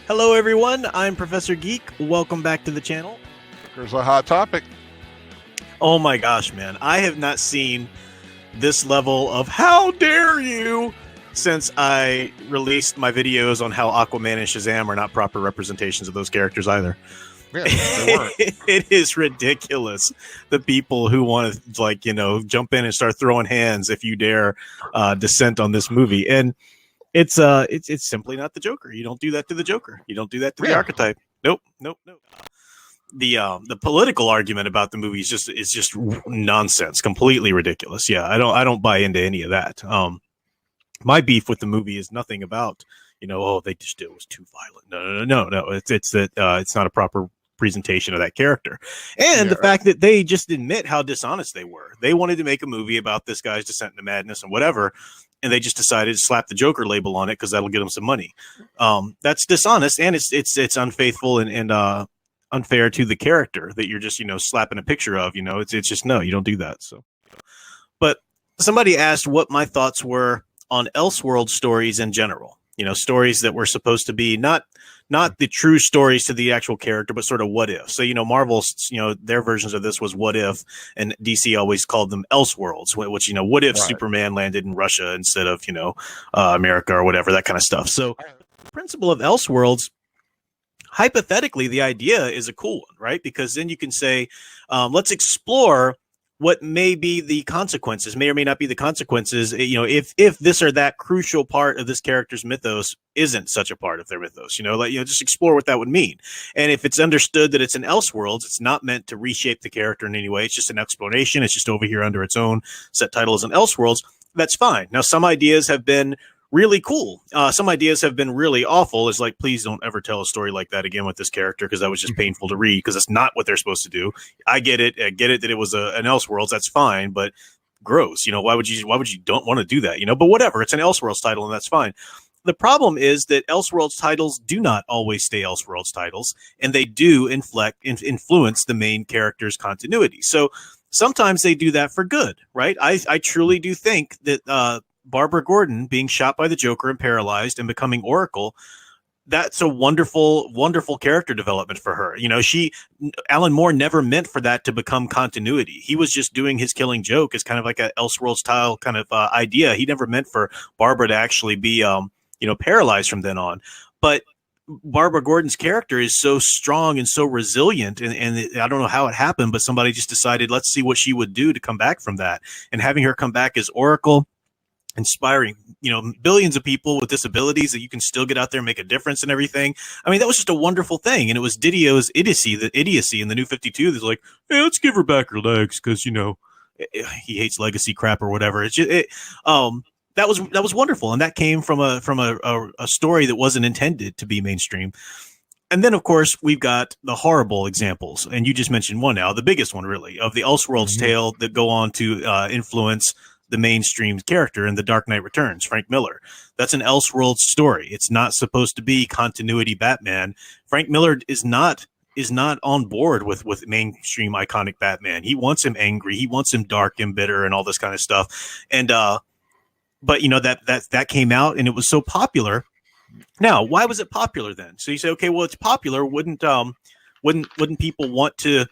Hello, everyone. I'm Professor Geek. Welcome back to the channel. There's a hot topic. Oh my gosh, man. I have not seen this level of how dare you since I released my videos on how Aquaman and Shazam are not proper representations of those characters either. Yeah, they weren't. It is ridiculous. The people who want to, jump in and start throwing hands if you dare dissent on this movie. And it's simply not the Joker. You don't do that to the Joker. You don't do that to the archetype. Nope. The political argument about the movie is just nonsense, completely ridiculous. Yeah, I don't buy into any of that. My beef with the movie is nothing about they just did it was too violent. No. It's that it's not a proper presentation of that character, and the fact that they just admit how dishonest they were. They wanted to make a movie about this guy's descent into madness and whatever, and they just decided to slap the Joker label on it because that'll get them some money. That's dishonest, and it's unfaithful and unfair to the character that you're just slapping a picture of. It's just no, you don't do that. So, but somebody asked what my thoughts were on Elseworlds stories in general. Stories that were supposed to be not the true stories to the actual character, but sort of what if. So, Marvel's, their versions of this was what if, and DC always called them Elseworlds, which, what if Superman landed in Russia instead of, America or whatever, that kind of stuff. So the principle of Elseworlds, hypothetically, the idea is a cool one, right? Because then you can say, let's explore what may be the consequences, may or may not be the consequences, if this or that crucial part of this character's mythos isn't such a part of their mythos, just explore what that would mean. And if it's understood that it's an Elseworlds, it's not meant to reshape the character in any way. It's just an explanation. It's just over here under its own set title as an Elseworlds. That's fine. Now, some ideas have been really cool. Some ideas have been really awful. It's like, please don't ever tell a story like that again with this character, because that was just painful to read, because that's not what they're supposed to do. I get it that it was an Elseworlds. That's fine, but gross. Why would you don't want to do that? But whatever. It's an Elseworlds title, and that's fine. The problem is that Elseworlds titles do not always stay Elseworlds titles, and they do influence the main character's continuity. So sometimes they do that for good, right? I truly do think that Barbara Gordon being shot by the Joker and paralyzed and becoming Oracle, that's a wonderful, wonderful character development for her. Alan Moore never meant for that to become continuity. He was just doing his Killing Joke as kind of like a Elseworlds style kind of idea. He never meant for Barbara to actually be, paralyzed from then on. But Barbara Gordon's character is so strong and so resilient, and I don't know how it happened, but somebody just decided, let's see what she would do to come back from that. And having her come back as Oracle, inspiring, billions of people with disabilities, that you can still get out there and make a difference and everything. I mean, that was just a wonderful thing. And it was Didio's idiocy in the New 52 that's like, hey, let's give her back her legs because, he hates legacy crap or whatever. It's just, that was wonderful. And that came from a story that wasn't intended to be mainstream. And then, of course, we've got the horrible examples. And you just mentioned one now, the biggest one, really, of the Elseworlds tale that go on to influence the mainstream character in The Dark Knight Returns, Frank Miller. That's an Elseworlds story. It's not supposed to be continuity Batman. Frank Miller is not on board with mainstream iconic Batman. He wants him angry. He wants him dark and bitter and all this kind of stuff. And but that came out and it was so popular. Now, why was it popular then? So you say, okay, well, it's popular. Wouldn't people want to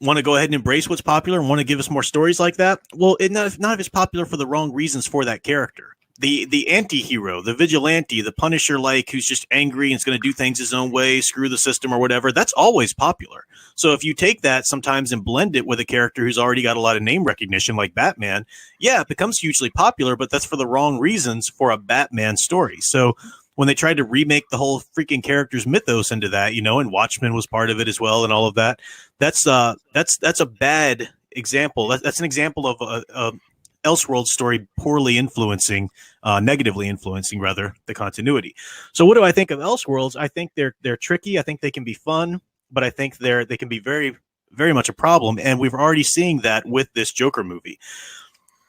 go ahead and embrace what's popular and want to give us more stories like that? Well, not if it's popular for the wrong reasons for that character. The anti-hero, the vigilante, the Punisher-like, who's just angry and is going to do things his own way, screw the system or whatever, that's always popular. So if you take that sometimes and blend it with a character who's already got a lot of name recognition like Batman, yeah, it becomes hugely popular, but that's for the wrong reasons for a Batman story. So when they tried to remake the whole freaking character's mythos into that, and Watchmen was part of it as well and all of that, that's a bad example. That's an example of a Elseworlds story poorly influencing, negatively influencing rather, the continuity. So what do I think of Elseworlds? I think they're tricky. I think they can be fun, but I think they can be very, very much a problem. And we've already seen that with this Joker movie.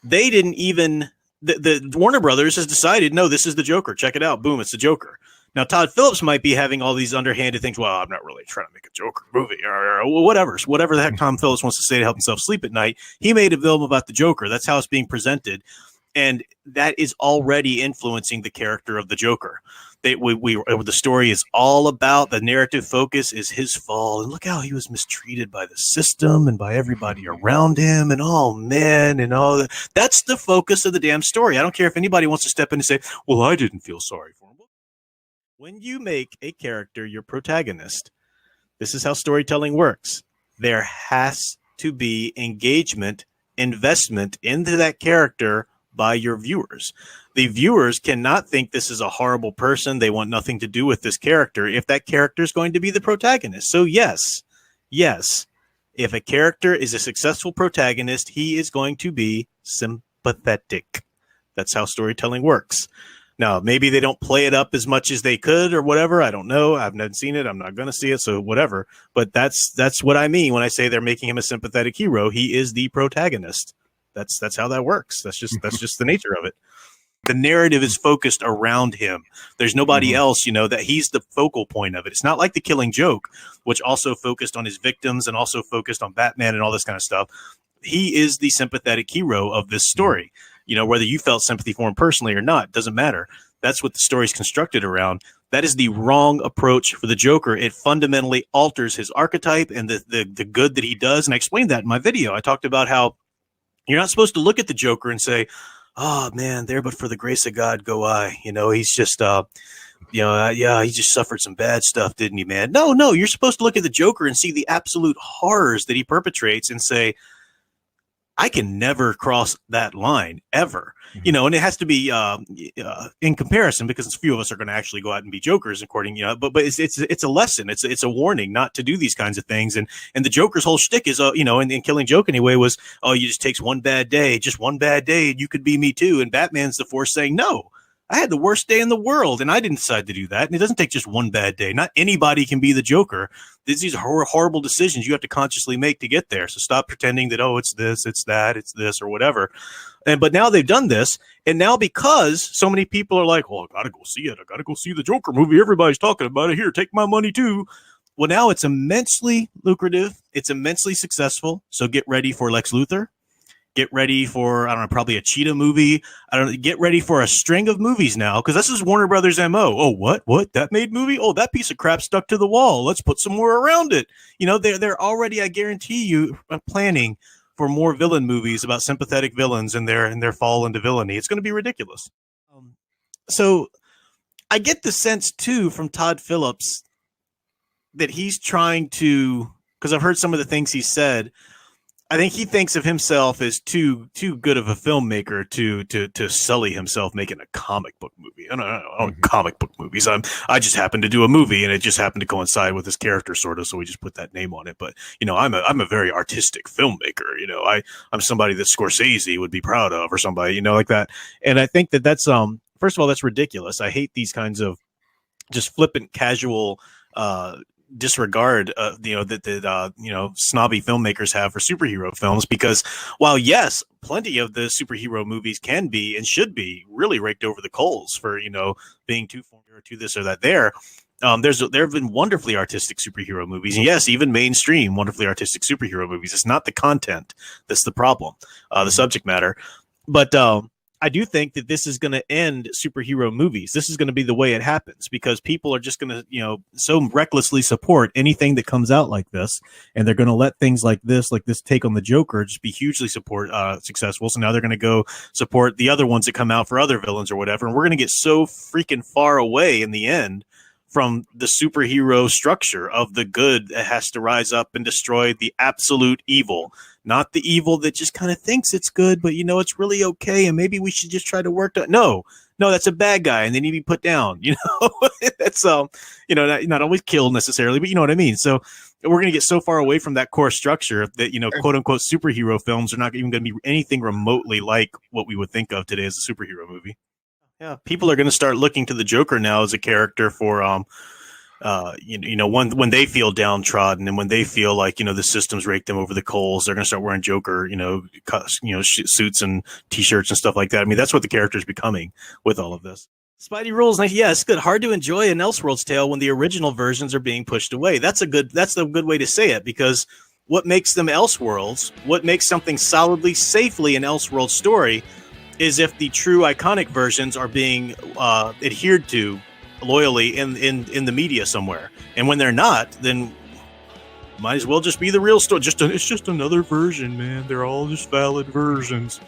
They didn't even, the Warner Brothers has decided, no, this is the Joker. Check it out. Boom, it's the Joker. Now, Todd Phillips might be having all these underhanded things. Well, I'm not really trying to make a Joker movie or whatever the heck Tom Phillips wants to say to help himself sleep at night. He made a film about the Joker. That's how it's being presented. And that is already influencing the character of the Joker. The story is all about, the narrative focus is his fall, and look how he was mistreated by the system and by everybody around him, and oh man, and all that. That's the focus of the damn story. I don't care if anybody wants to step in and say, well, I didn't feel sorry for him. When you make a character your protagonist, this is how storytelling works. There has to be engagement, investment into that character by your viewers. The viewers cannot think this is a horrible person. They want nothing to do with this character if that character is going to be the protagonist. So yes, if a character is a successful protagonist, he is going to be sympathetic. That's how storytelling works. Now, maybe they don't play it up as much as they could or whatever. I don't know. I've never seen it. I'm not going to see it. So whatever. But that's what I mean when I say they're making him a sympathetic hero. He is the protagonist. That's how that works. That's just the nature of it. The narrative is focused around him. There's nobody else, that he's the focal point of it. It's not like The Killing Joke, which also focused on his victims and also focused on Batman and all this kind of stuff. He is the sympathetic hero of this story. Whether you felt sympathy for him personally or not, doesn't matter. That's what the story's constructed around. That is the wrong approach for the Joker. It fundamentally alters his archetype and the good that he does. And I explained that in my video. I talked about how you're not supposed to look at the Joker and say, oh man, there but for the grace of God go I. He's just he just suffered some bad stuff, didn't he, man? No, you're supposed to look at the Joker and see the absolute horrors that he perpetrates and say, I can never cross that line ever, and it has to be in comparison because a few of us are going to actually go out and be Jokers according, but it's a lesson. It's a warning not to do these kinds of things. And the Joker's whole shtick is, in Killing Joke anyway was, oh, you just takes one bad day, and you could be me too. And Batman's the force saying, no, I had the worst day in the world and I didn't decide to do that. And it doesn't take just one bad day. Not anybody can be the Joker. These are horrible decisions you have to consciously make to get there. So stop pretending that, oh, it's this, it's that, it's this or whatever. But now they've done this. And now because so many people are like, well, I got to go see it. I got to go see the Joker movie. Everybody's talking about it. Here, take my money too. Well, now it's immensely lucrative. It's immensely successful. So get ready for Lex Luthor. Get ready for, probably a Cheetah movie. Get ready for a string of movies now, because this is Warner Brothers' MO. Oh, what? That made movie? Oh, that piece of crap stuck to the wall. Let's put some more around it. They're already, I guarantee you, planning for more villain movies about sympathetic villains and their fall into villainy. It's going to be ridiculous. So I get the sense, too, from Todd Phillips that he's trying to, because I've heard some of the things he said, I think he thinks of himself as too good of a filmmaker to sully himself making a comic book movie. I don't comic book movies. I just happened to do a movie and it just happened to coincide with his character sort of, so we just put that name on it. But I'm a very artistic filmmaker. I'm somebody that Scorsese would be proud of, or somebody like that. And I think that's first of all, that's ridiculous. I hate these kinds of just flippant, casual disregard that snobby filmmakers have for superhero films, because while yes, plenty of the superhero movies can be and should be really raked over the coals for being too formula or too this or that there have been wonderfully artistic superhero movies, and yes, even mainstream wonderfully artistic superhero movies. It's not the content that's the problem, the subject matter. But I do think that this is going to end superhero movies. This is going to be the way it happens, because people are just going to, so recklessly support anything that comes out like this. And they're going to let things like this take on the Joker just be hugely successful. So now they're going to go support the other ones that come out for other villains or whatever. And we're going to get so freaking far away in the end from the superhero structure of the good that has to rise up and destroy the absolute evil, not the evil that just kind of thinks it's good, but it's really okay, and maybe we should just try to work to no, that's a bad guy and they need to be put down. That's not always killed necessarily, but you know what I mean. So we're going to get so far away from that core structure that quote unquote superhero films are not even going to be anything remotely like what we would think of today as a superhero movie. Yeah, people are going to start looking to the Joker now as a character for, when they feel downtrodden and when they feel like the system's raked them over the coals, they're going to start wearing Joker, suits and T-shirts and stuff like that. I mean, that's what the character's becoming with all of this. Spidey rules, yeah, it's good. Hard to enjoy an Elseworlds tale when the original versions are being pushed away. That's a good way to say it, because what makes them Elseworlds, what makes something solidly, safely an Elseworlds story, is if the true iconic versions are being adhered to loyally in the media somewhere, and when they're not, then might as well just be the real story. It's just another version, man. They're all just valid versions.